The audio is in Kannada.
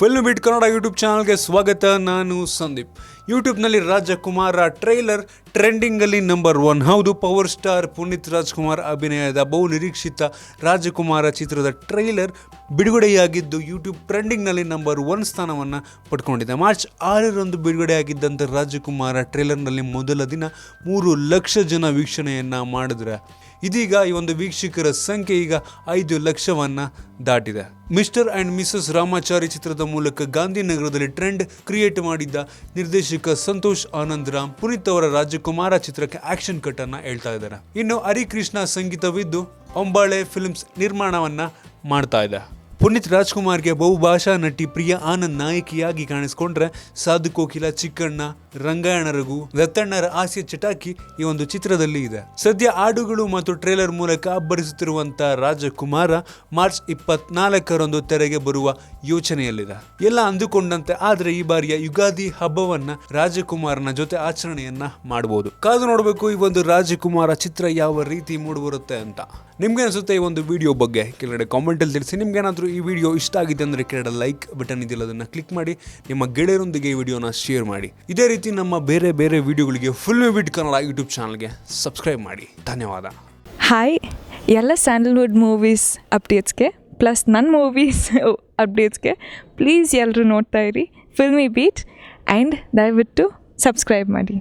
ಫಿಲ್ಮ್ ಬಿಟ್ ಕನ್ನಡ ಯೂಟ್ಯೂಬ್ ಚಾನಲ್ಗೆ ಸ್ವಾಗತ. ನಾನು ಸಂದೀಪ್. ಯೂಟ್ಯೂಬ್ನಲ್ಲಿ ರಾಜಕುಮಾರ ಟ್ರೈಲರ್ ಟ್ರೆಂಡಿಂಗಲ್ಲಿ ನಂಬರ್ 1. ಹೌದು, ಪವರ್ ಸ್ಟಾರ್ ಪುನೀತ್ ರಾಜ್ಕುಮಾರ್ ಅಭಿನಯದ ಬಹು ನಿರೀಕ್ಷಿತ ರಾಜಕುಮಾರ ಚಿತ್ರದ ಟ್ರೈಲರ್ ಬಿಡುಗಡೆಯಾಗಿದ್ದು ಯೂಟ್ಯೂಬ್ ಟ್ರೆಂಡಿಂಗ್ನಲ್ಲಿ ನಂಬರ್ 1 ಸ್ಥಾನವನ್ನು ಪಡ್ಕೊಂಡಿದೆ. ಮಾರ್ಚ್ 6ರಂದು ಬಿಡುಗಡೆಯಾಗಿದ್ದಂಥ ರಾಜಕುಮಾರ ಟ್ರೈಲರ್ನಲ್ಲಿ ಮೊದಲ ದಿನ 3 ಲಕ್ಷ ಜನ ವೀಕ್ಷಣೆಯನ್ನು ಮಾಡಿದ್ರೆ ಇದೀಗ ಈ ಒಂದು ವೀಕ್ಷಕರ ಸಂಖ್ಯೆ ಈಗ 5 ಲಕ್ಷವನ್ನು ದಾಟಿದೆ. ಮಿಸ್ಟರ್ ಆ್ಯಂಡ್ ಮಿಸಸ್ ರಾಮಾಚಾರಿ ಚಿತ್ರದ ಮೂಲಕ ಗಾಂಧಿನಗರದಲ್ಲಿ ಟ್ರೆಂಡ್ ಕ್ರಿಯೇಟ್ ಮಾಡಿದ್ದ ನಿರ್ದೇಶಕ ಸಂತೋಷ್ ಆನಂದ್ ರಾಮ್ ಪುನೀತ್ ಅವರ ರಾಜಕುಮಾರ ಚಿತ್ರಕ್ಕೆ ಆಕ್ಷನ್ ಕಟ್ ಅನ್ನ ಹೇಳ್ತಾ ಇದ್ದಾರೆ. ಇನ್ನು ಹರಿಕೃಷ್ಣ ಸಂಗೀತವಿದ್ದು ಅಂಬಾಳೆ ಫಿಲ್ಮ್ಸ್ ನಿರ್ಮಾಣವನ್ನ ಮಾಡ್ತಾ ಇದೆ. ಪುನೀತ್ ರಾಜ್ಕುಮಾರ್ಗೆ ಬಹುಭಾಷಾ ನಟಿ ಪ್ರಿಯಾ ಆನಂದ್ ನಾಯಕಿಯಾಗಿ ಕಾಣಿಸಿಕೊಂಡ್ರೆ ಸಾಧು ಕೋಕಿಲ, ಚಿಕ್ಕಣ್ಣ, ರಂಗಾಯಣ ರಘು, ದತ್ತಣ್ಣರ ಹಾಸ್ಯ ಚಟಾಕಿ ಈ ಒಂದು ಚಿತ್ರದಲ್ಲಿ ಇದೆ. ಸದ್ಯ ಹಾಡುಗಳು ಮತ್ತು ಟ್ರೇಲರ್ ಮೂಲಕ ಅಬ್ಬರಿಸುತ್ತಿರುವಂತ ರಾಜಕುಮಾರ ಮಾರ್ಚ್ 24ರಂದು ತೆರೆಗೆ ಬರುವ ಯೋಚನೆಯಲ್ಲಿದೆ. ಎಲ್ಲ ಅಂದುಕೊಂಡಂತೆ ಆದ್ರೆ ಈ ಬಾರಿಯ ಯುಗಾದಿ ಹಬ್ಬವನ್ನ ರಾಜಕುಮಾರನ ಜೊತೆ ಆಚರಣೆಯನ್ನ ಮಾಡಬಹುದು. ಕಾದು ನೋಡಬೇಕು ಈ ಒಂದು ರಾಜಕುಮಾರ ಚಿತ್ರ ಯಾವ ರೀತಿ ಮೂಡಿಬರುತ್ತೆ ಅಂತ. ನಿಮ್ಗೆ ಅನ್ಸುತ್ತೆ ಈ ಒಂದು ವಿಡಿಯೋ ಬಗ್ಗೆ ಕೆಳಗಡೆ ಕಾಮೆಂಟ್ ಅಲ್ಲಿ ತಿಳಿಸಿ. ನಿಮ್ಗೇನಾದ್ರೂ ಈ ವಿಡಿಯೋ ಇಷ್ಟ ಆಗಿದೆ ಅಂದ್ರೆ ಕೆಳಗಡೆ ಲೈಕ್ ಬಟನ್ ಇದೆಯಲ್ಲ, ಅದನ್ನ ಕ್ಲಿಕ್ ಮಾಡಿ ನಿಮ್ಮ ಗೆಳೆಯರೊಂದಿಗೆ ಈ ವಿಡಿಯೋನ ಶೇರ್ ಮಾಡಿ. ಇದೇ ರೀತಿ ನಮ್ಮ ಬೇರೆ ಬೇರೆ ವಿಡಿಯೋಗಳಿಗೆ ಫುಲ್ ಬಿಟ್ ಕನ್ನಡ ಯೂಟ್ಯೂಬ್ ಚಾನಲ್ಗೆ ಸಬ್ಸ್ಕ್ರೈಬ್ ಮಾಡಿ. ಧನ್ಯವಾದ. ಹಾಯ್, ಎಲ್ಲ ಸ್ಯಾಂಡಲ್ವುಡ್ ಮೂವೀಸ್ ಅಪ್ಡೇಟ್ಸ್ಗೆ ಪ್ಲಸ್ ನನ್ನ ಮೂವೀಸ್ ಅಪ್ಡೇಟ್ಸ್ಗೆ ಪ್ಲೀಸ್ ಎಲ್ಲರೂ ನೋಡ್ತಾ ಇರಿ ಫಿಲ್ಮಿ ಬೀಟ್ ಆ್ಯಂಡ್ ದಯವಿಟ್ಟು ಸಬ್ಸ್ಕ್ರೈಬ್ ಮಾಡಿ.